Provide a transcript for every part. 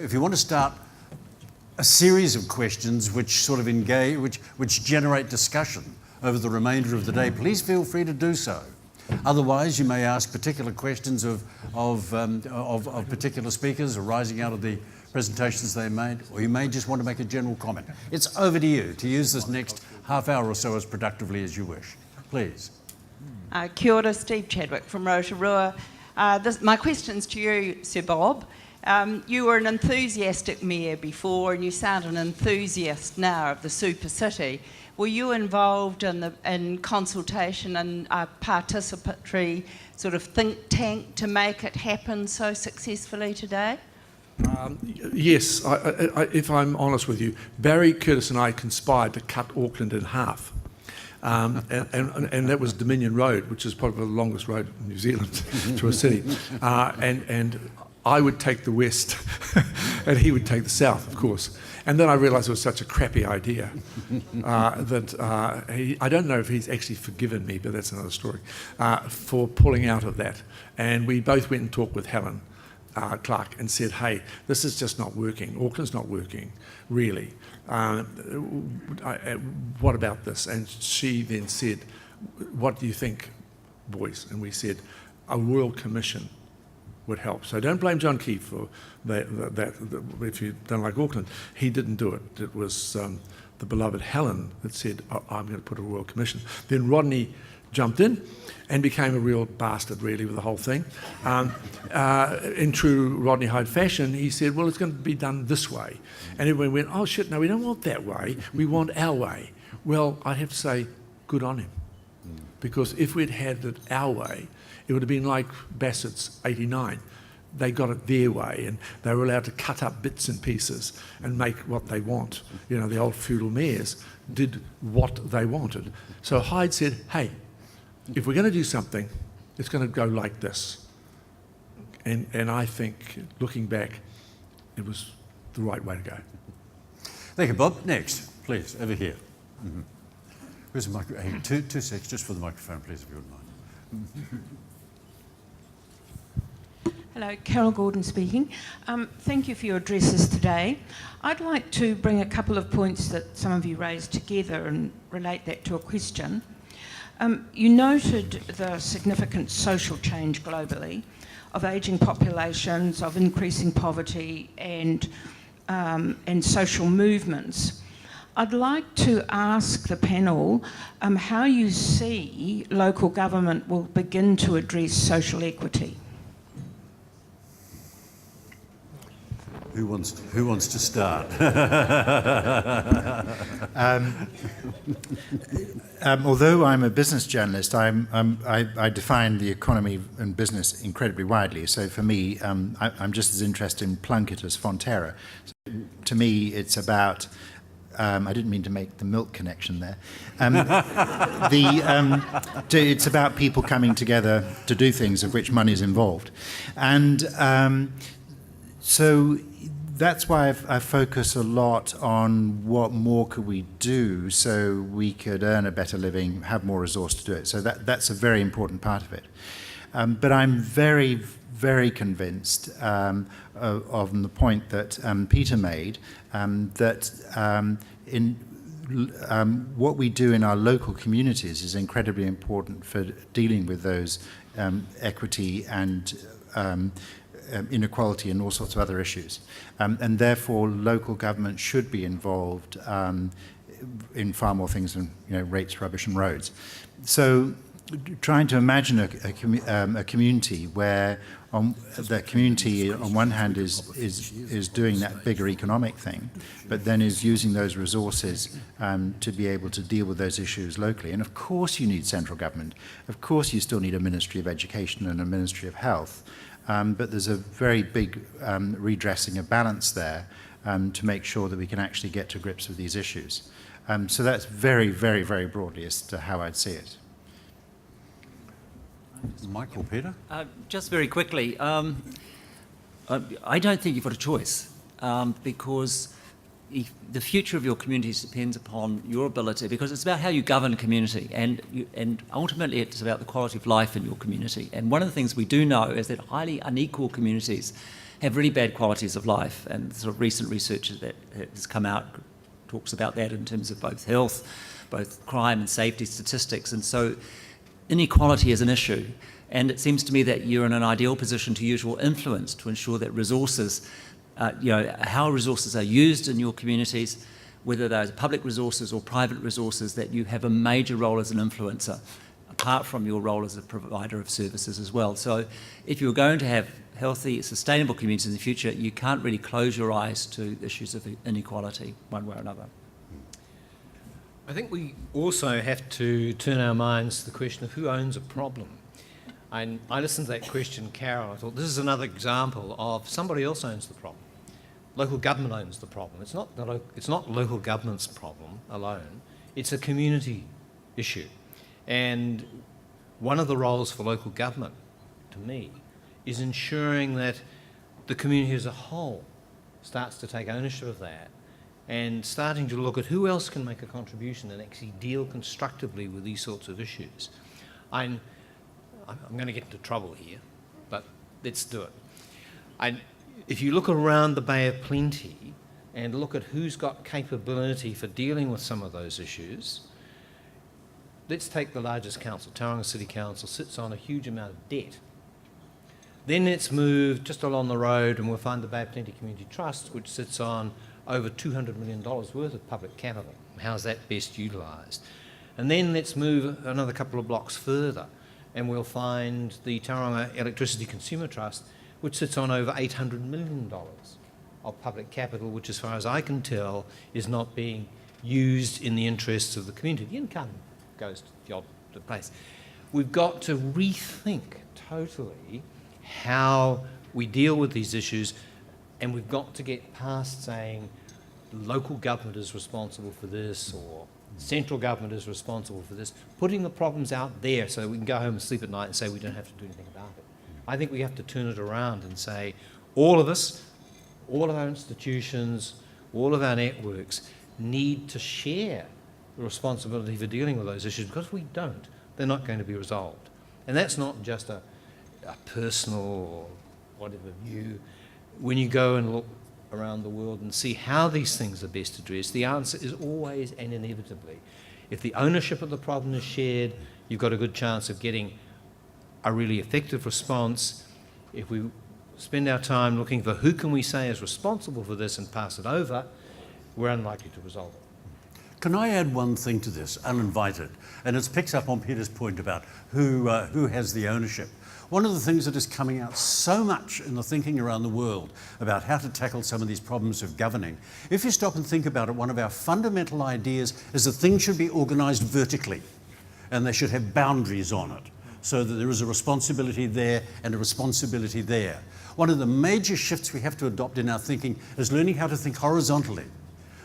If you want to start a series of questions which sort of engage, which generate discussion over the remainder of the day, please feel free to do so. Otherwise, you may ask particular questions of particular speakers arising out of the presentations they made, or you may just want to make a general comment. It's over to you to use this next half hour or so as productively as you wish. Please. Kia ora, Steve Chadwick from Rotorua. My question's to you, Sir Bob. You were an enthusiastic mayor before, and you sound an enthusiast now of the super city. Were you involved in consultation and a participatory sort of think tank to make it happen so successfully today? Yes, if I'm honest with you, Barry Curtis and I conspired to cut Auckland in half. And that was Dominion Road, which is probably the longest road in New Zealand to a city. And I would take the west and he would take the south, of course. And then I realised it was such a crappy idea that I don't know if he's actually forgiven me, but that's another story, for pulling out of that. And we both went and talked with Helen Clark and said, hey, this is just not working. Auckland's not working, really. What about this? And she then said, what do you think, boys? And we said, a royal commission would help. So don't blame John Key for that if you don't like Auckland. He didn't do it. It was the beloved Helen that said, oh, I'm going to put a royal commission. Then Rodney jumped in and became a real bastard, really, with the whole thing. In true Rodney Hyde fashion, he said, well, it's going to be done this way. And everyone went, oh, shit, no, we don't want that way. We want our way. Well, I have to say, good on him. Because if we'd had it our way, it would have been like Bassett's 89. They got it their way, and they were allowed to cut up bits and pieces and make what they want. You know, the old feudal mayors did what they wanted. So Hyde said, hey, if we're going to do something, it's going to go like this. And I think, looking back, it was the right way to go. Thank you, Bob. Next, please, over here. Mm-hmm. Where's the microphone? Hey, two seconds, just for the microphone, please, if you wouldn't mind. Hello, Carol Gordon speaking. Thank you for your addresses today. I'd like to bring a couple of points that some of you raised together and relate that to a question. You noted the significant social change globally of ageing populations, of increasing poverty and social movements. I'd like to ask the panel how you see local government will begin to address social equity. Who wants to start? Although I'm a business journalist, I define the economy and business incredibly widely. So for me, I'm just as interested in Plunkett as Fonterra. So to me, it's about. I didn't mean to make the milk connection there. It's about people coming together to do things of which money is involved, and so that's why I focus a lot on what more could we do so we could earn a better living, have more resource to do it. So that's a very important part of it. But I'm very, very convinced of the point that Peter made, that what we do in our local communities is incredibly important for dealing with those equity and inequality and all sorts of other issues. And therefore, local government should be involved in far more things than rates, rubbish and roads. So trying to imagine a community where the community on one hand is doing that bigger economic thing, but then is using those resources to be able to deal with those issues locally. And of course you need central government. Of course you still need a Ministry of Education and a Ministry of Health. But there's a very big redressing of balance there to make sure that we can actually get to grips with these issues. So that's very, very, very broadly as to how I'd see it. Michael, Peter? Just very quickly, I don't think you've got a choice because the future of your communities depends upon your ability, because it's about how you govern a community, and ultimately it's about the quality of life in your community. And one of the things we do know is that highly unequal communities have really bad qualities of life. And sort of recent research that has come out talks about that in terms of both health, both crime and safety statistics. And so inequality is an issue. And it seems to me that you're in an ideal position to use your influence to ensure that resources, how resources are used in your communities, whether those are public resources or private resources, that you have a major role as an influencer, apart from your role as a provider of services as well. So if you're going to have healthy, sustainable communities in the future, you can't really close your eyes to issues of inequality one way or another. I think we also have to turn our minds to the question of who owns a problem. And I listened to that question, Carol, I thought this is another example of somebody else owns the problem. Local government owns the problem. It's not local government's problem alone. It's a community issue. And one of the roles for local government, to me, is ensuring that the community as a whole starts to take ownership of that and starting to look at who else can make a contribution and actually deal constructively with these sorts of issues. I'm going to get into trouble here, but let's do it. If you look around the Bay of Plenty and look at who's got capability for dealing with some of those issues, let's take the largest council. Tauranga City Council sits on a huge amount of debt. Then let's move just along the road and we'll find the Bay of Plenty Community Trust, which sits on over $200 million worth of public capital. How's that best utilised? And then let's move another couple of blocks further and we'll find the Tauranga Electricity Consumer Trust, which sits on over $800 million of public capital, which as far as I can tell is not being used in the interests of the community. The income goes to the odd place. We've got to rethink totally how we deal with these issues, and we've got to get past saying local government is responsible for this or central government is responsible for this, putting the problems out there so that we can go home and sleep at night and say we don't have to do anything about it. I think we have to turn it around and say all of us, all of our institutions, all of our networks need to share the responsibility for dealing with those issues, because if we don't, they're not going to be resolved. And that's not just a personal or whatever view. When you go and look around the world and see how these things are best addressed, the answer is always and inevitably, if the ownership of the problem is shared, you've got a good chance of getting a really effective response. If we spend our time looking for who can we say is responsible for this and pass it over, we're unlikely to resolve it. Can I add one thing to this, uninvited? And it picks up on Peter's point about who has the ownership. One of the things that is coming out so much in the thinking around the world about how to tackle some of these problems of governing, if you stop and think about it, one of our fundamental ideas is that things should be organised vertically and they should have boundaries on it, so that there is a responsibility there and a responsibility there. One of the major shifts we have to adopt in our thinking is learning how to think horizontally,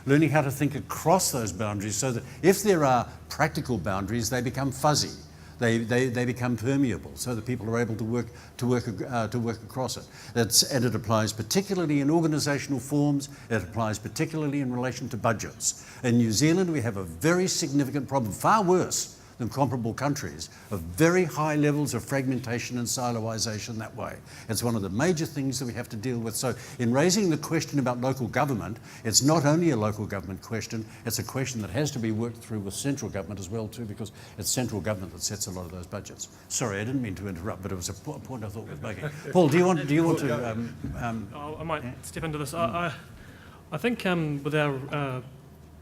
learning how to think across those boundaries, so that if there are practical boundaries, they become fuzzy. They become permeable, so that people are able to work across it. And it applies particularly in organisational forms. It applies particularly in relation to budgets. In New Zealand, we have a very significant problem, far worse than comparable countries, of very high levels of fragmentation and siloisation that way. It's one of the major things that we have to deal with. So in raising the question about local government, it's not only a local government question, it's a question that has to be worked through with central government as well too, because it's central government that sets a lot of those budgets. Sorry, I didn't mean to interrupt, but it was a point I thought worth making. Paul, do you want to... I might step into this. I think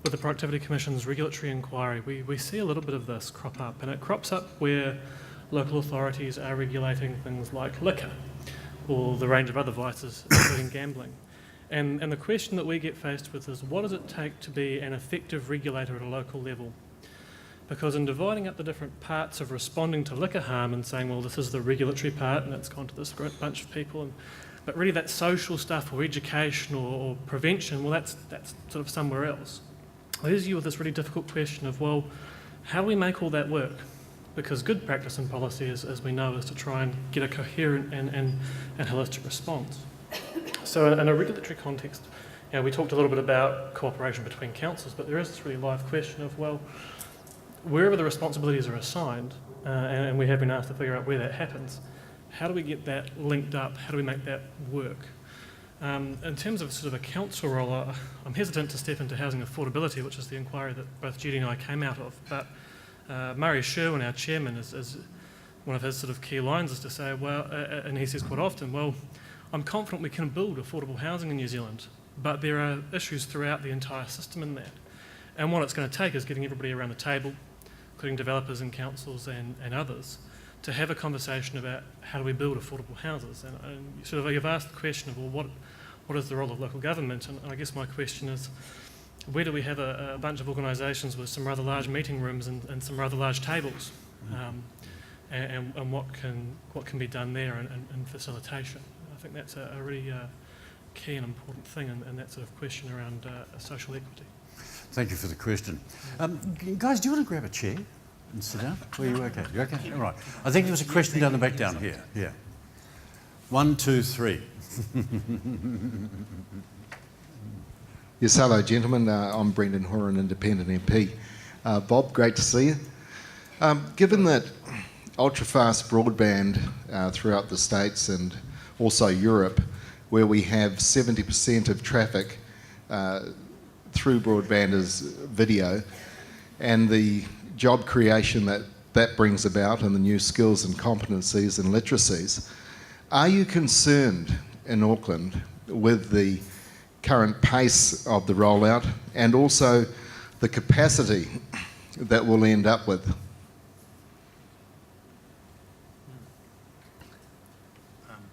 with the Productivity Commission's regulatory inquiry, we see a little bit of this crop up, and it crops up where local authorities are regulating things like liquor or the range of other vices, including gambling. And the question that we get faced with is, what does it take to be an effective regulator at a local level? Because in dividing up the different parts of responding to liquor harm and saying, well, this is the regulatory part and it's gone to this great bunch of people, but really that social stuff or education or prevention, well, that's sort of somewhere else. It leaves you with this really difficult question of, well, how do we make all that work? Because good practice and policy, as we know, is to try and get a coherent and holistic response. So in a regulatory context, we talked a little bit about cooperation between councils, but there is this really live question of, well, wherever the responsibilities are assigned, and we have been asked to figure out where that happens, how do we get that linked up? How do we make that work? In terms of sort of a council role, I'm hesitant to step into housing affordability, which is the inquiry that both Judy and I came out of. But Murray Sherwin, our chairman, is one of his sort of key lines is to say, well, and he says quite often, well, I'm confident we can build affordable housing in New Zealand, but there are issues throughout the entire system in that. And what it's going to take is getting everybody around the table, including developers and councils and others, to have a conversation about how do we build affordable houses. And sort of you've asked the question of, well, what is the role of local government? And I guess my question is, where do we have a bunch of organisations with some rather large meeting rooms and some rather large tables? And what can be done there in facilitation? I think that's a really key and important thing in that sort of question around social equity. Thank you for the question. Guys, do you want to grab a chair and sit down? Are you okay? You okay? All right. I think there was a question down the back down here. Yeah. 1, 2, 3. Yes, hello, gentlemen. I'm Brendan Horan, Independent MP. Bob, great to see you. Given that ultra-fast broadband throughout the States and also Europe, where we have 70% of traffic through broadband is video, and the job creation that brings about and the new skills and competencies and literacies, are you concerned in Auckland with the current pace of the rollout and also the capacity that we'll end up with?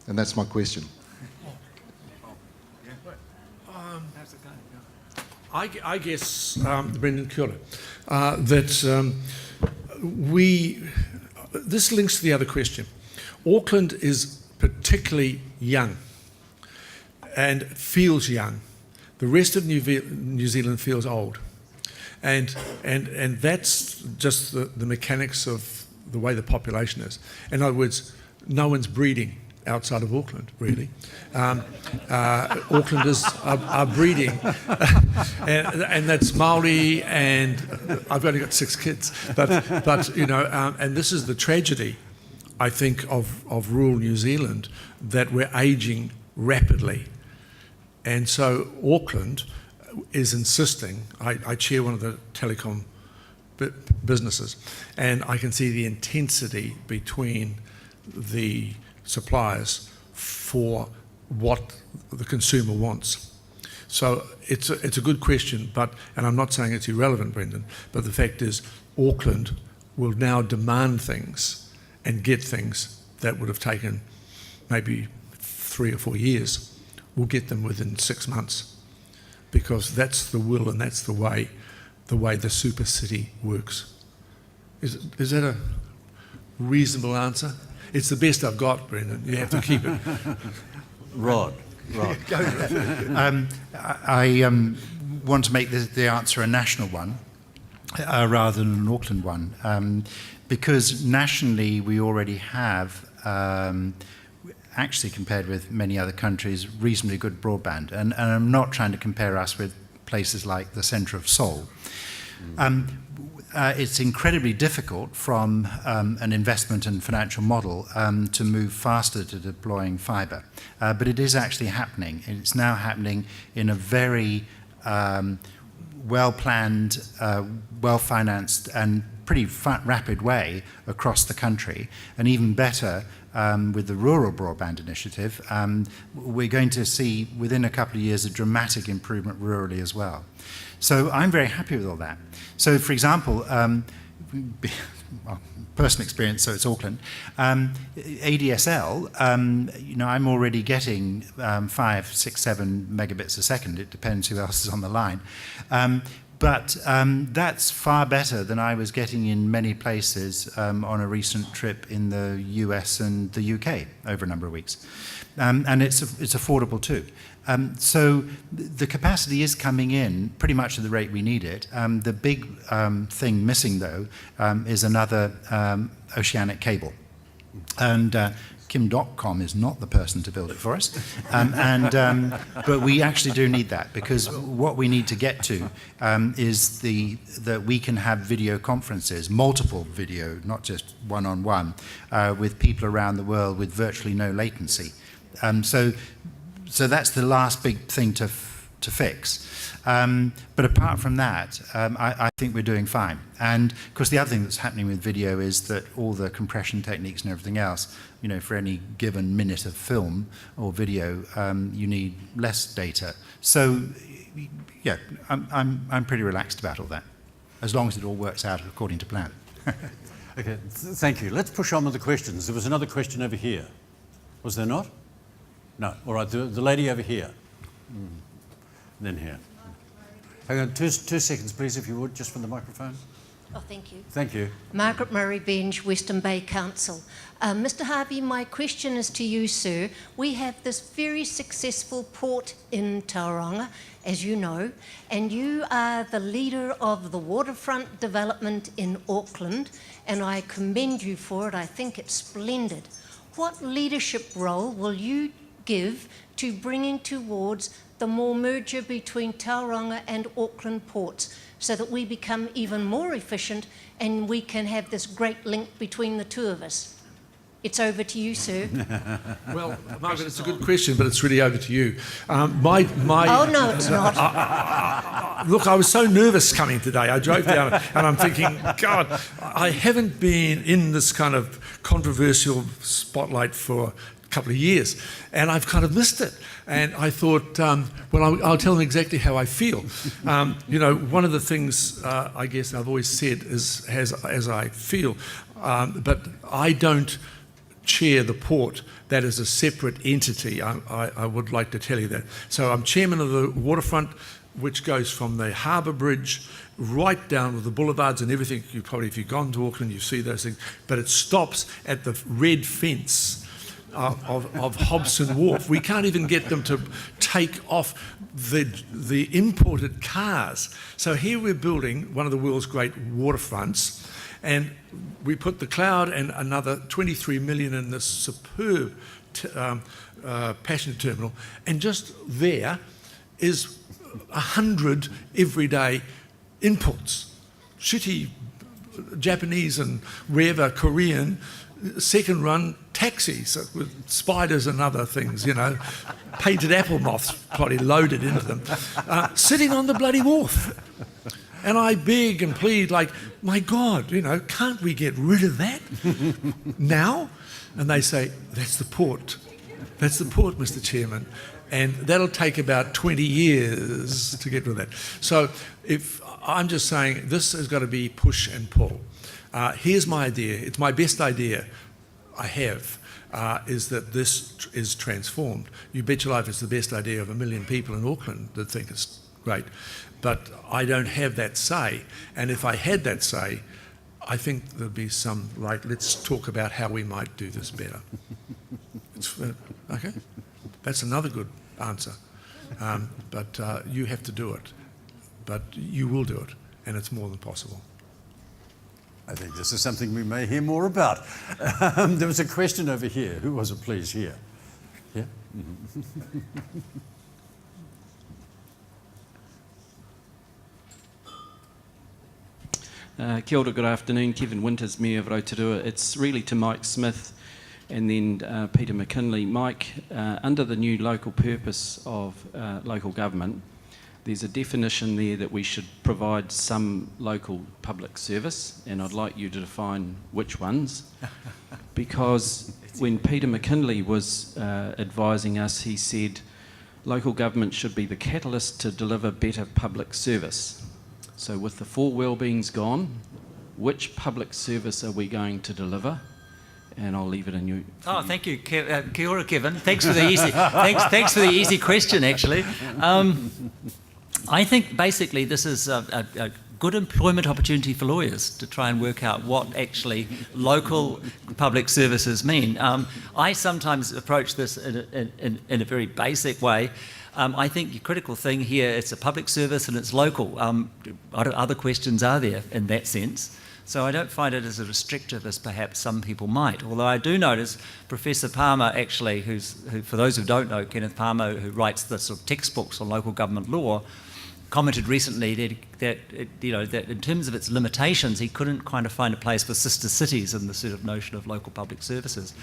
And that's my question. I guess, Brendan, kia ora, that this links to the other question. Auckland is particularly young and feels young. The rest of New Zealand feels old. And that's just the mechanics of the way the population is. In other words, no one's breeding outside of Auckland, really. Aucklanders are breeding, and that's Māori, and I've only got 6 kids. But you know, and this is the tragedy, I think, of rural New Zealand, that we're ageing rapidly. And so Auckland is insisting, I chair one of the telecom businesses, and I can see the intensity between the suppliers for what the consumer wants. So it's a good question, and I'm not saying it's irrelevant, Brendan, but the fact is Auckland will now demand things and get things that would have taken maybe 3 or 4 years. We'll get them within 6 months, because that's the will and that's the way the super city works. Is that a reasonable answer? It's the best I've got, Brendan. You have to keep it. Rod. I want to make the answer a national one rather than an Auckland one, because nationally we already have, actually compared with many other countries, reasonably good broadband. And I'm not trying to compare us with places like the centre of Seoul. It's incredibly difficult from an investment and financial model to move faster to deploying fibre. But it is actually happening. It's now happening in a very well-planned, well-financed and pretty rapid way across the country. And even better, with the Rural Broadband Initiative, we're going to see within a couple of years a dramatic improvement rurally as well. So I'm very happy with all that. So, for example, well, personal experience, so it's Auckland, ADSL, I'm already getting 5, 6, 7 megabits a second. It depends who else is on the line. But that's far better than I was getting in many places on a recent trip in the US and the UK over a number of weeks. And it's affordable too. So the capacity is coming in pretty much at the rate we need it. The big thing missing, though, is another oceanic cable. And Kim.com is not the person to build it for us. But we actually do need that, because what we need to get to is that we can have video conferences, multiple video, not just one-on-one, with people around the world with virtually no latency. So so that's the last big thing to fix. But apart from that, I think we're doing fine. And of course, the other thing that's happening with video is that all the compression techniques and everything else, you know, for any given minute of film or video, you need less data. So, yeah, I'm pretty relaxed about all that, as long as it all works out according to plan. Okay, thank you. Let's push on with the questions. There was another question over here. Was there not? No. All right, the lady over here. Then here. Hang on, two seconds, please, if you would, just from the microphone. Oh, thank you. Thank you. Margaret Murray Benge, Western Bay Council. Mr. Harvey, my question is to you, sir. We have this very successful port in Tauranga, as you know, and you are the leader of the waterfront development in Auckland, and I commend you for it. I think it's splendid. What leadership role will you give to bringing towards the more merger between Tauranga and Auckland ports, so that we become even more efficient and we can have this great link between the two of us? It's over to you, sir. Well, Margaret, it's a good question, but it's really over to you. Oh, no, it's not. Look, I was so nervous coming today. I drove down and I'm thinking, God, I haven't been in this kind of controversial spotlight for a couple of years, and I've kind of missed it. And I thought, well, I'll tell them exactly how I feel. You know, one of the things I guess I've always said is as I feel, but I don't chair the port. That is a separate entity. I would like to tell you that. So I'm chairman of the waterfront, which goes from the harbour bridge right down with the boulevards and everything. You probably, if you've gone to Auckland, you see those things. But it stops at the red fence of Hobson Wharf. We can't even get them to take off the imported cars. So here we're building one of the world's great waterfronts, and we put the Cloud and another 23 million in this superb passenger terminal, and just there is 100 everyday imports. Shitty Japanese and wherever, Korean, second run taxis with spiders and other things, you know, painted apple moths probably loaded into them, sitting on the bloody wharf. And I beg and plead like, my God, you know, can't we get rid of that now? And they say, that's the port. That's the port, Mr. Chairman. And that'll take about 20 years to get rid of that. So if I'm just saying this has got to be push and pull. Here's my idea. It's my best idea I have, is that this is transformed. You bet your life it's the best idea of 1 million people in Auckland that think it's great. But I don't have that say. And if I had that say, I think there'd be some, like, let's talk about how we might do this better. Okay? That's another good answer. But you have to do it. But you will do it, and it's more than possible. I think this is something we may hear more about. There was a question over here. Who was it, please? Here. Yeah? Kia ora, good afternoon. Kevin Winters, Mayor of Rotorua. It's really to Mike Smith and then Peter McKinley. Mike, under the new local purpose of local government, there's a definition there that we should provide some local public service, and I'd like you to define which ones. Because when Peter McKinley was advising us, he said local government should be the catalyst to deliver better public service. So with the 4 wellbeings gone, which public service are we going to deliver? And I'll leave it in you. Oh, thank you, Kia ora, Kevin. Thanks for the easy. thanks for the easy question. Actually, I think basically this is a good employment opportunity for lawyers to try and work out what actually local public services mean. I sometimes approach this in a very basic way. I think the critical thing here, it's a public service and it's local. What other questions are there in that sense? So I don't find it as restrictive as perhaps some people might. Although I do notice Professor Palmer, actually, who for those who don't know, Kenneth Palmer, who writes the sort of textbooks on local government law, commented recently that in terms of its limitations, he couldn't kind of find a place for sister cities in the sort of notion of local public services.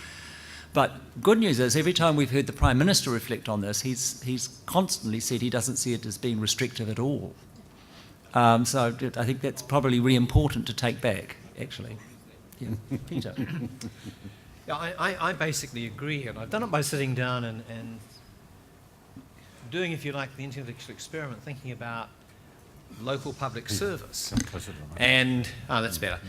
But good news is, every time we've heard the Prime Minister reflect on this, he's constantly said he doesn't see it as being restrictive at all. So I think that's probably really important to take back, actually. Yeah. Peter. Yeah, I basically agree, and I've done it by sitting down and doing, if you like, the intellectual experiment, thinking about local public service. And, that's better.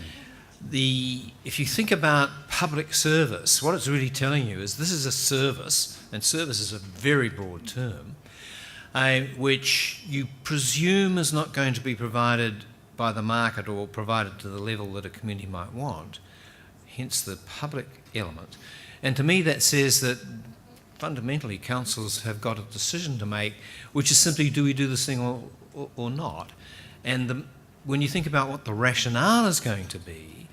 If you think about public service, what it's really telling you is this is a service, and service is a very broad term, which you presume is not going to be provided by the market or provided to the level that a community might want, hence the public element. And to me that says that fundamentally councils have got a decision to make, which is simply, do we do this thing or not? And when you think about what the rationale is going to be,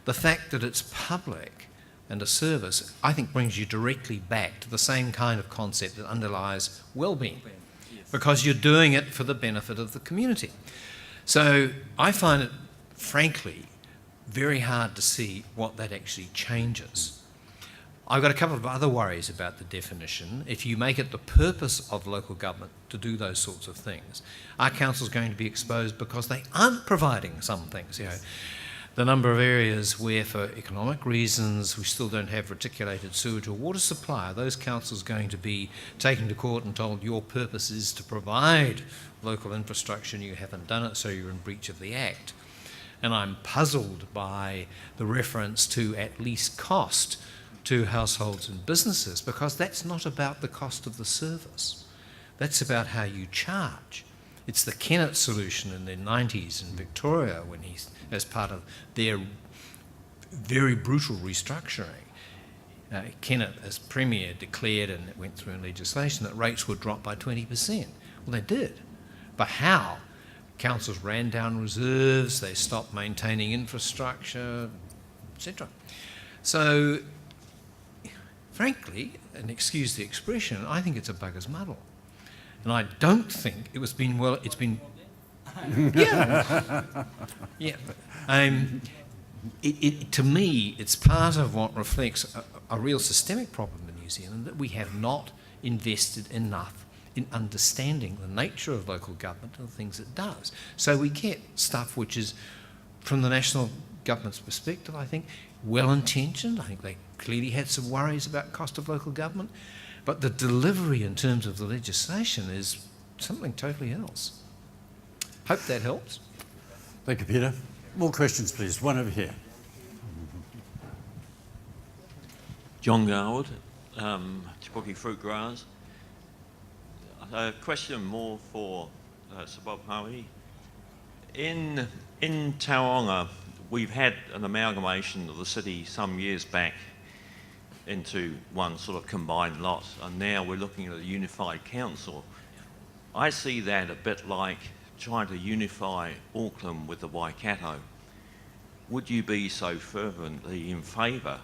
the fact that it's public and a service, I think, brings you directly back to the same kind of concept that underlies well-being, because you're doing it for the benefit of the community. So I find it, frankly, very hard to see what that actually changes. I've got a couple of other worries about the definition. If you make it the purpose of local government to do those sorts of things, are councils going to be exposed because they aren't providing some things? The number of areas where, for economic reasons, we still don't have reticulated sewage or water supply, are those councils going to be taken to court and told your purpose is to provide local infrastructure and you haven't done it, so you're in breach of the Act? And I'm puzzled by the reference to at least cost to households and businesses, because that's not about the cost of the service. That's about how you charge. It's the Kennett solution in the 90s in Victoria, when he's, as part of their very brutal restructuring, Kennett, as Premier, declared, and it went through in legislation, that rates would drop by 20%. Well, they did. But how? Councils ran down reserves, they stopped maintaining infrastructure, etc. So, frankly, and excuse the expression, I think it's a bugger's muddle. And I don't think it's been to me, it's part of what reflects a real systemic problem in New Zealand, that we have not invested enough in understanding the nature of local government and the things it does. So we get stuff which is, from the national government's perspective, I think, well-intentioned. I think they clearly had some worries about cost of local government, but the delivery in terms of the legislation is something totally else. Hope that helps. Thank you, Peter. More questions, please. One over here. John Garwood, Te Puke Fruit Growers. A question more for Sir Bob Howie. In Tauranga, we've had an amalgamation of the city some years back into one sort of combined lot, and now we're looking at a unified council. I see that a bit like trying to unify Auckland with the Waikato. Would you be so fervently in favour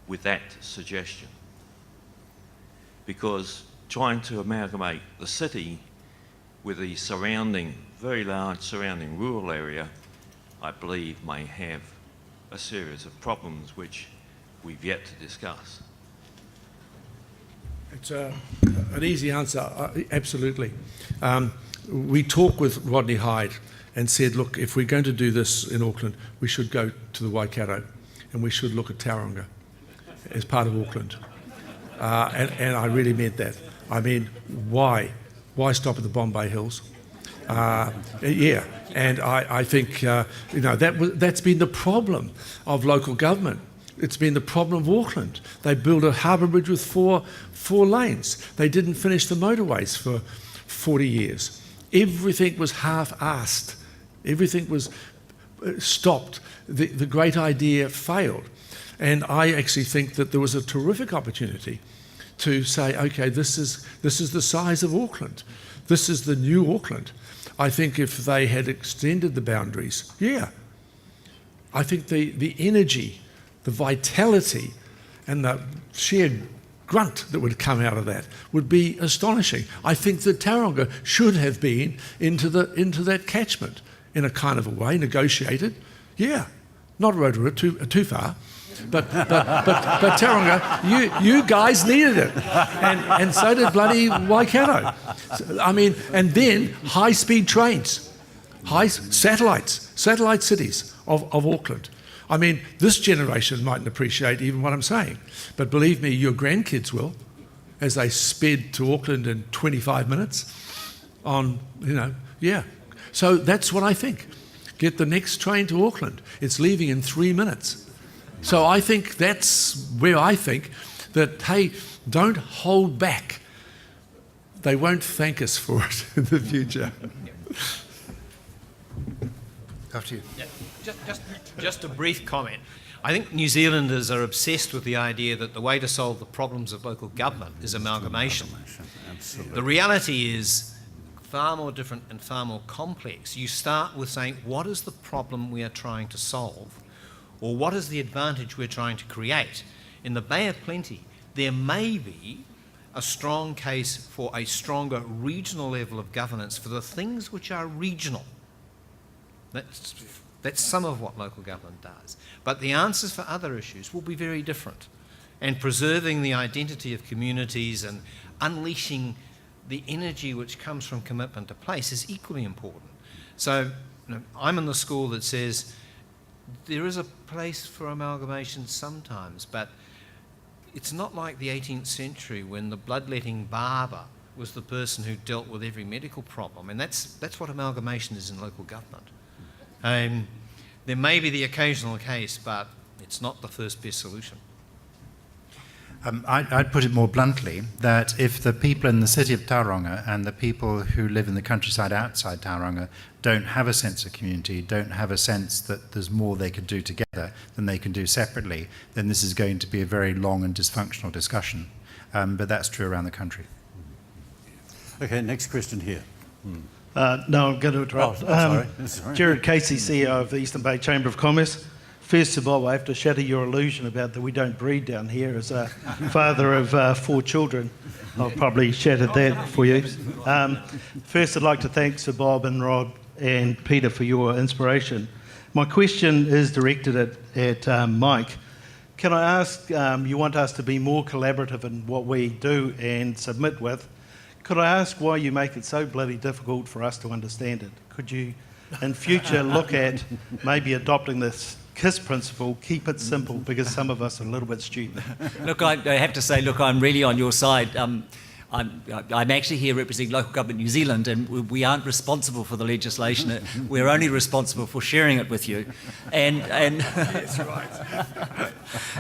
with that suggestion? Because trying to amalgamate the city with the surrounding, very large surrounding rural area, I believe may have a series of problems which we've yet to discuss. It's an easy answer, absolutely. We talked with Rodney Hyde and said, look, if we're going to do this in Auckland, we should go to the Waikato and we should look at Tauranga as part of Auckland. And I really meant that. I mean, why? Why stop at the Bombay Hills? Yeah, and I think, that's been the problem of local government. It's been the problem of Auckland. They built a harbour bridge with four lanes. They didn't finish the motorways for 40 years. Everything was half-assed. Everything was stopped. The great idea failed. And I actually think that there was a terrific opportunity to say, okay, this is the size of Auckland. This is the new Auckland. I think if they had extended the boundaries, yeah. I think the energy, the vitality, and the sheer grunt that would come out of that would be astonishing. I think that Tauranga should have been into that catchment in a kind of a way, negotiated. Yeah, not Rotorua too far, But Tauranga, you guys needed it, and so did bloody Waikato. I mean, and then high-speed trains, satellite cities of Auckland. I mean, this generation mightn't appreciate even what I'm saying, but believe me, your grandkids will, as they sped to Auckland in 25 minutes on, yeah. So that's what I think. Get the next train to Auckland. It's leaving in 3 minutes. So I think that's where I think that, hey, don't hold back. They won't thank us for it in the future. After you. Yeah, just a brief comment. I think New Zealanders are obsessed with the idea that the way to solve the problems of local government is amalgamation. Absolutely. The reality is far more different and far more complex. You start with saying, what is the problem we are trying to solve? Or what is the advantage we're trying to create? In the Bay of Plenty, there may be a strong case for a stronger regional level of governance for the things which are regional. That's some of what local government does. But the answers for other issues will be very different. And preserving the identity of communities and unleashing the energy which comes from commitment to place is equally important. So I'm in the school that says there is a place for amalgamation sometimes, but it's not like the 18th century when the bloodletting barber was the person who dealt with every medical problem, and that's what amalgamation is in local government. There may be the occasional case, but it's not the first best solution. I'd put it more bluntly that if the people in the city of Tauranga and the people who live in the countryside outside Tauranga don't have a sense of community, don't have a sense that there's more they could do together than they can do separately, then this is going to be a very long and dysfunctional discussion. But that's true around the country. Okay, next question here. No, I'm going to interrupt. Sorry. Gerard Casey, CEO of the Eastern Bay Chamber of Commerce. First of all, I have to shatter your illusion about that we don't breed down here. As a father of 4 children, I've probably shattered that for you. First, I'd like to thank Sir Bob and Rod and Peter for your inspiration. My question is directed at Mike. Can I ask, you want us to be more collaborative in what we do and submit with. Could I ask why you make it so bloody difficult for us to understand it? Could you, in future, look at maybe adopting this KISS principle, keep it simple, because some of us are a little bit stupid. Look, I have to say, I'm really on your side. I'm actually here representing Local Government New Zealand, and we aren't responsible for the legislation. We're only responsible for sharing it with you. And that's right.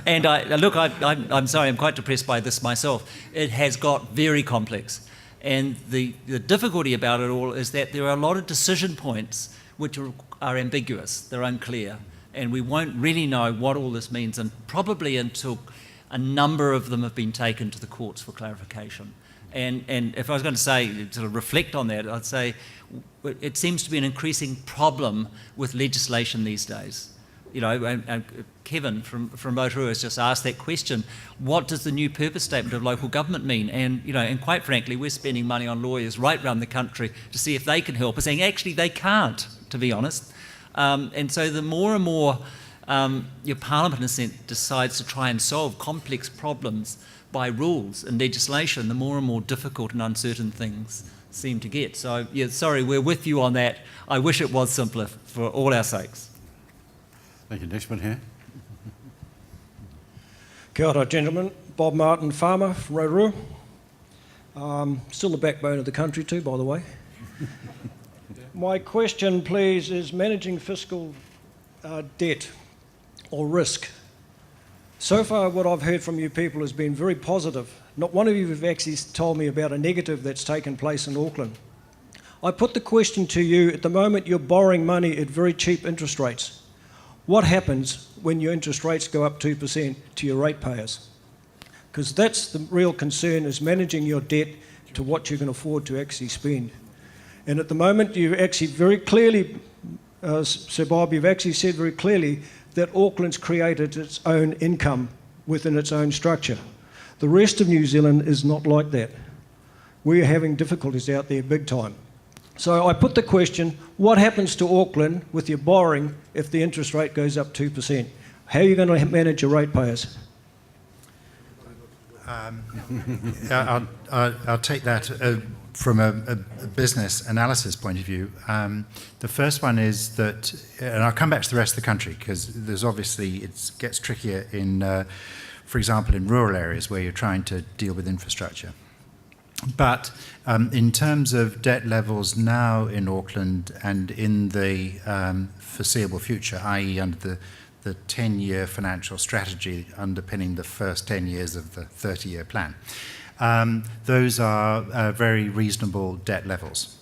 And I'm sorry, I'm quite depressed by this myself. It has got very complex. And the difficulty about it all is that there are a lot of decision points which are ambiguous, they're unclear, and we won't really know what all this means, and probably until a number of them have been taken to the courts for clarification. And if I was going to say, sort of reflect on that, I'd say it seems to be an increasing problem with legislation these days. And Kevin from Rotorua has just asked that question, what does the new purpose statement of local government mean? And quite frankly, we're spending money on lawyers right around the country to see if they can help us, saying actually they can't, to be honest. And so the more and more your Parliament, in a sense, decides to try and solve complex problems by rules and legislation, the more and more difficult and uncertain things seem to get. So, yeah, sorry, we're with you on that. I wish it was simpler for all our sakes. Thank you. Next one here. Kia ora, gentlemen. Bob Martin, farmer from Rotorua. Still the backbone of the country too, by the way. My question, please, is managing fiscal debt or risk. So far, what I've heard from you people has been very positive. Not one of you have actually told me about a negative that's taken place in Auckland. I put the question to you, at the moment you're borrowing money at very cheap interest rates. What happens when your interest rates go up 2% to your ratepayers? Because that's the real concern, is managing your debt to what you can afford to actually spend. And at the moment, you've actually very clearly, Sir Bob, you've actually said very clearly that Auckland's created its own income within its own structure. The rest of New Zealand is not like that. We're having difficulties out there big time. So I put the question, what happens to Auckland with your borrowing if the interest rate goes up 2%? How are you going to manage your ratepayers? I'll take that from a business analysis point of view. The first one is that, and I'll come back to the rest of the country because there's obviously, it gets trickier in, for example, in rural areas where you're trying to deal with infrastructure. But in terms of debt levels now in Auckland and in the foreseeable future, i.e. under the 10-year financial strategy underpinning the first 10 years of the 30-year plan, those are very reasonable debt levels.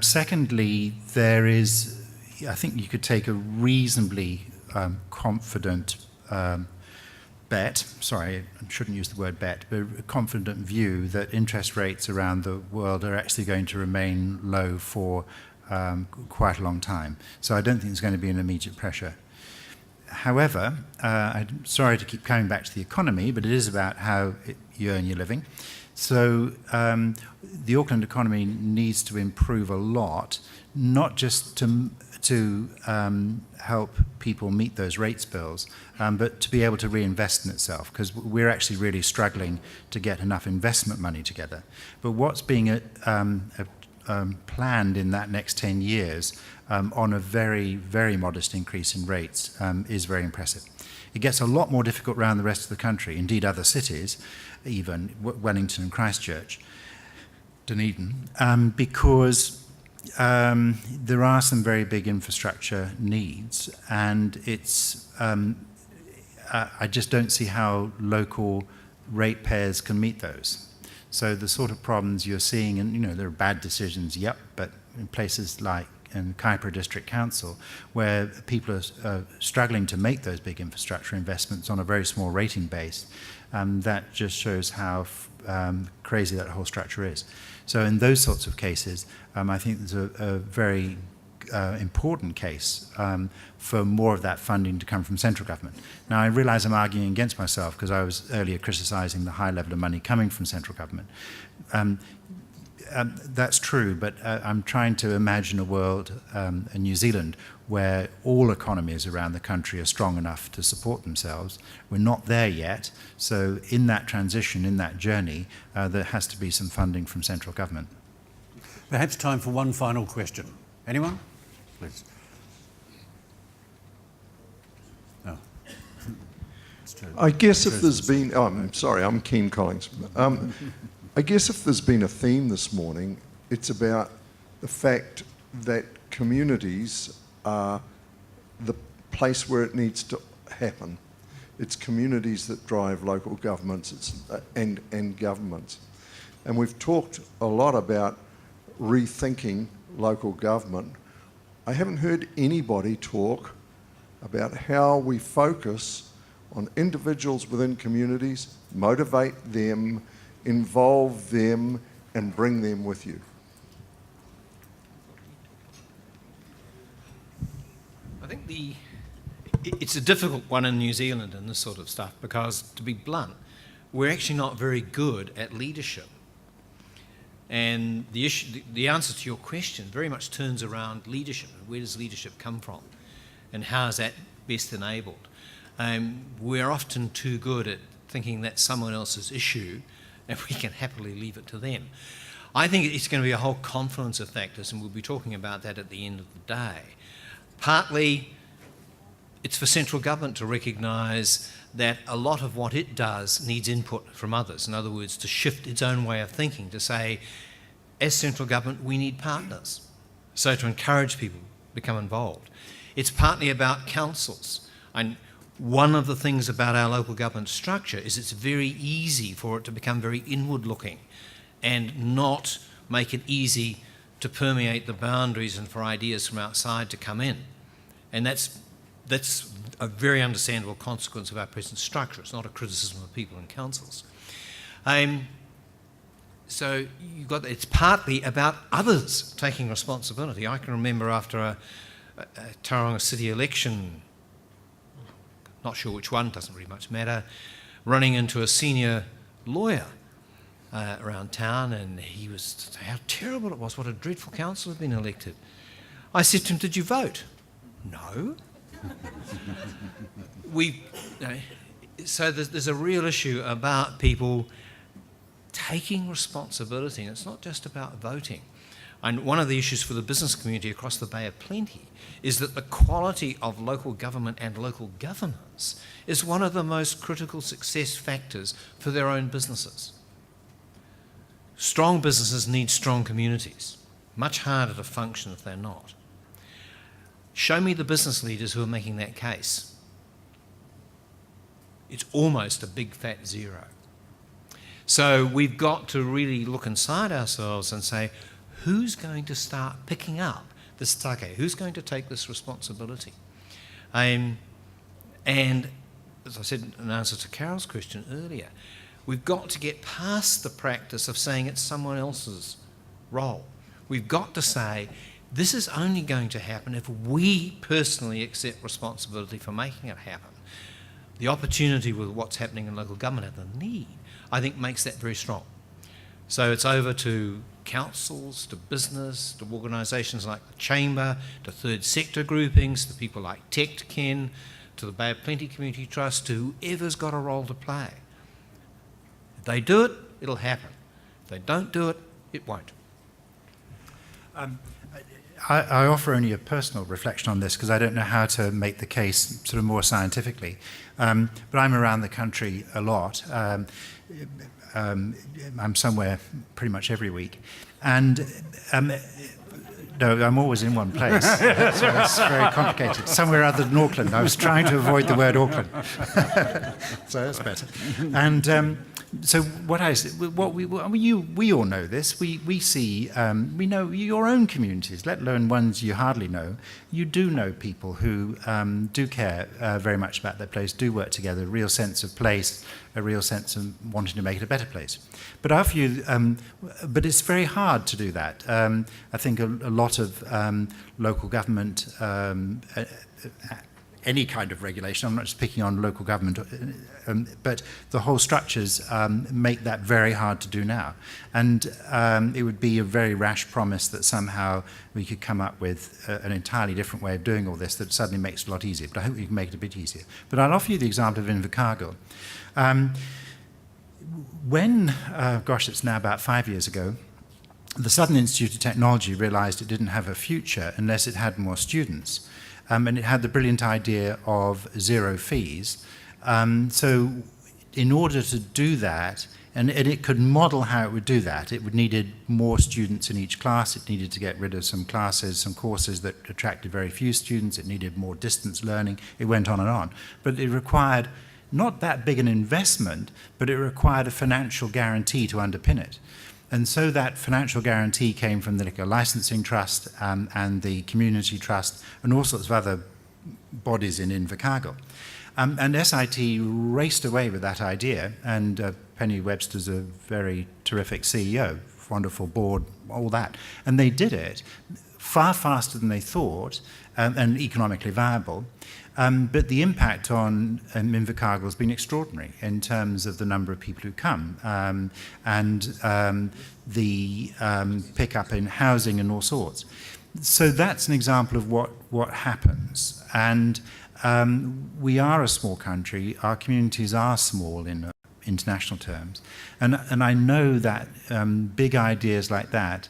Secondly, there is, I think you could take a reasonably confident bet, sorry, I shouldn't use the word bet, but a confident view that interest rates around the world are actually going to remain low for quite a long time. So I don't think there's going to be an immediate pressure. However, I'm sorry to keep coming back to the economy, but it is about how you earn your living. So the Auckland economy needs to improve a lot, not just to help people meet those rates bills, but to be able to reinvest in itself, because we're actually really struggling to get enough investment money together. But what's being planned in that next 10 years on a very, very modest increase in rates is very impressive. It gets a lot more difficult around the rest of the country, indeed other cities, even Wellington and Christchurch, Dunedin, because there are some very big infrastructure needs, and it's I just don't see how local ratepayers can meet those. So the sort of problems you're seeing, and there are bad decisions, yep, but in places like in Kaipara District Council, where people are struggling to make those big infrastructure investments on a very small rating base, that just shows how crazy that whole structure is. So in those sorts of cases, I think there's a very important case for more of that funding to come from central government. Now, I realise I'm arguing against myself because I was earlier criticising the high level of money coming from central government. That's true, but I'm trying to imagine a world, in New Zealand, where all economies around the country are strong enough to support themselves. We're not there yet, so in that transition, in that journey, there has to be some funding from central government. Perhaps time for one final question. Anyone? Please. No. I guess if there's been... Oh, I'm sorry, I'm Ken Collins. I guess if there's been a theme this morning, it's about the fact that communities are the place where it needs to happen. It's communities that drive local governments and governments. And we've talked a lot about rethinking local government. I haven't heard anybody talk about how we focus on individuals within communities, motivate them, involve them, and bring them with you. I think it's a difficult one in New Zealand and this sort of stuff because, to be blunt, we're actually not very good at leadership. And the answer to your question very much turns around leadership. Where does leadership come from? And how is that best enabled? We're often too good at thinking that's someone else's issue and we can happily leave it to them. I think it's going to be a whole confluence of factors, and we'll be talking about that at the end of the day. Partly, it's for central government to recognise that a lot of what it does needs input from others. In other words, to shift its own way of thinking, to say, as central government, we need partners. So to encourage people to become involved. It's partly about councils. And one of the things about our local government structure is it's very easy for it to become very inward-looking and not make it easy to permeate the boundaries and for ideas from outside to come in. And that's a very understandable consequence of our present structure. It's not a criticism of people in councils. So it's partly about others taking responsibility. I can remember after a Tauranga City election, not sure which one, doesn't really much matter, running into a senior lawyer around town, and he was, how terrible it was, what a dreadful council had been elected. I said to him, "Did you vote?" "No." So there's a real issue about people taking responsibility, and it's not just about voting. And one of the issues for the business community across the Bay of Plenty is that the quality of local government and local governance is one of the most critical success factors for their own businesses. Strong businesses need strong communities. Much harder to function if they're not. Show me the business leaders who are making that case. It's almost a big fat zero. So we've got to really look inside ourselves and say, who's going to start picking up this take? Who's going to take this responsibility? And as I said in answer to Carol's question earlier, we've got to get past the practice of saying it's someone else's role. We've got to say, this is only going to happen if we personally accept responsibility for making it happen. The opportunity with what's happening in local government and the need, I think, makes that very strong. So it's over to councils, to business, to organisations like the Chamber, to third sector groupings, to people like TechTken, to the Bay of Plenty Community Trust, to whoever's got a role to play. If they do it, it'll happen. If they don't do it, it won't. I offer only a personal reflection on this because I don't know how to make the case sort of more scientifically. But I'm around the country a lot. I'm somewhere pretty much every week. And no, I'm always in one place. So it's very complicated. Somewhere other than Auckland. I was trying to avoid the word Auckland. So that's better. And so we all know this. We see, we know your own communities, let alone ones you hardly know. You do know people who do care very much about their place, do work together, a real sense of place, a real sense of wanting to make it a better place. But our view, but it's very hard to do that. I think a lot of local government, any kind of regulation, I'm not just picking on local government, but the whole structures make that very hard to do now. And it would be a very rash promise that somehow we could come up with an entirely different way of doing all this that suddenly makes it a lot easier. But I hope we can make it a bit easier. But I'll offer you the example of Invercargill. When, gosh, it's now about 5 years ago, the Southern Institute of Technology realised it didn't have a future unless it had more students. And it had the brilliant idea of zero fees. So in order to do that, and it could model how it would do that, it would needed more students in each class, it needed to get rid of some classes, some courses that attracted very few students, it needed more distance learning, it went on and on. But it required not that big an investment, but it required a financial guarantee to underpin it. And so that financial guarantee came from the Liquor Licensing Trust and the Community Trust and all sorts of other bodies in Invercargill. And SIT raced away with that idea, and Penny Webster's a very terrific CEO, wonderful board, all that. And they did it far faster than they thought and economically viable. But the impact on Invercargill has been extraordinary in terms of the number of people who come and the pick-up in housing and all sorts. So that's an example of what happens. And we are a small country. Our communities are small in international terms. And I know that big ideas like that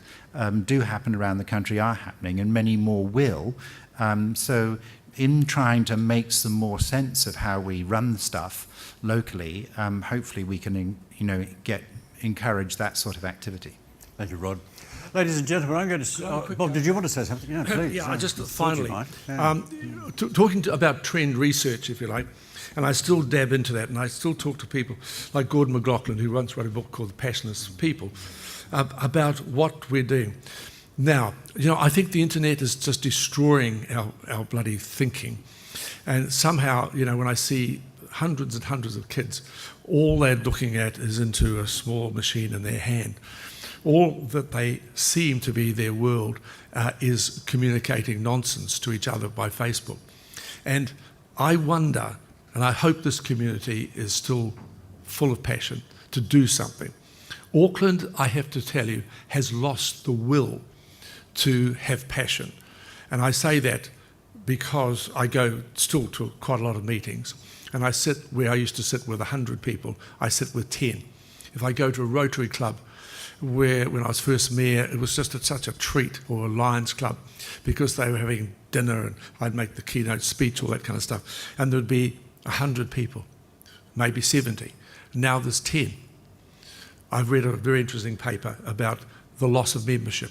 do happen around the country, are happening, and many more will. So in trying to make some more sense of how we run stuff locally, hopefully we can, encourage that sort of activity. Thank you, Rod. Ladies and gentlemen, I'm going to... Bob, did you want to say something? Yeah, please. Yeah, just finally, talking about trend research, if you like, and I still dab into that, and I still talk to people like Gordon McLaughlin, who once wrote a book called The Passionless People, about what we're doing. Now, I think the internet is just destroying our bloody thinking. And somehow, when I see hundreds and hundreds of kids, all they're looking at is into a small machine in their hand. All that they seem to be their world is communicating nonsense to each other by Facebook. And I wonder, and I hope this community is still full of passion to do something. Auckland, I have to tell you, has lost the will to have passion. And I say that because I go still to quite a lot of meetings, and I sit where I used to sit with 100 people, I sit with 10. If I go to a Rotary Club, where when I was first mayor, it was just such a treat, or a Lions Club, because they were having dinner and I'd make the keynote speech, all that kind of stuff, and there'd be 100 people, maybe 70. Now there's 10. I've read a very interesting paper about the loss of membership.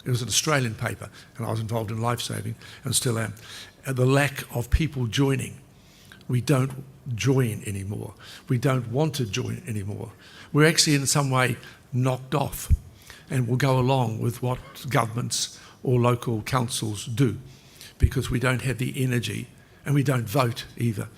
It was an Australian paper, and I was involved in lifesaving, and still am. And the lack of people joining. We don't join anymore. We don't want to join anymore. We're actually in some way knocked off, and will go along with what governments or local councils do, because we don't have the energy, and we don't vote either.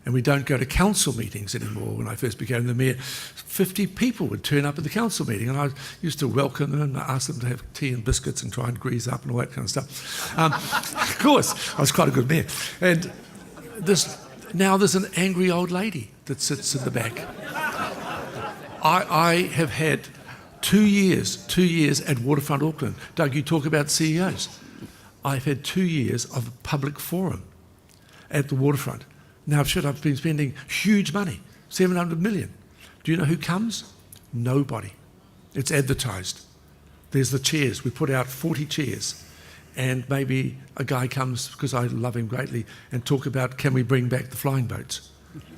And we don't go to council meetings anymore. When I first became the mayor, 50 people would turn up at the council meeting, and I used to welcome them and ask them to have tea and biscuits and try and grease up and all that kind of stuff. Of course, I was quite a good mayor. And now there's an angry old lady that sits in the back. I have had 2 years at Waterfront Auckland. Doug, you talk about CEOs. I've had 2 years of a public forum at the waterfront. Now, I've been spending huge money, 700 million. Do you know who comes? Nobody. It's advertised. There's the chairs. We put out 40 chairs. And maybe a guy comes, because I love him greatly, and talk about, can we bring back the flying boats?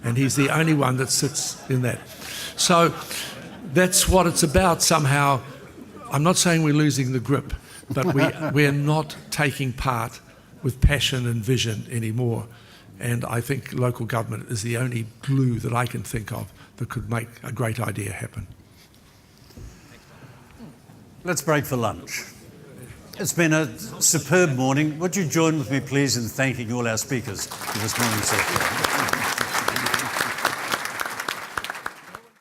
And he's the only one that sits in that. So that's what it's about somehow. I'm not saying we're losing the grip, but we're not taking part with passion and vision anymore. And I think local government is the only glue that I can think of that could make a great idea happen. Let's break for lunch. It's been a superb morning. Would you join with me, please, in thanking all our speakers for this morning's session?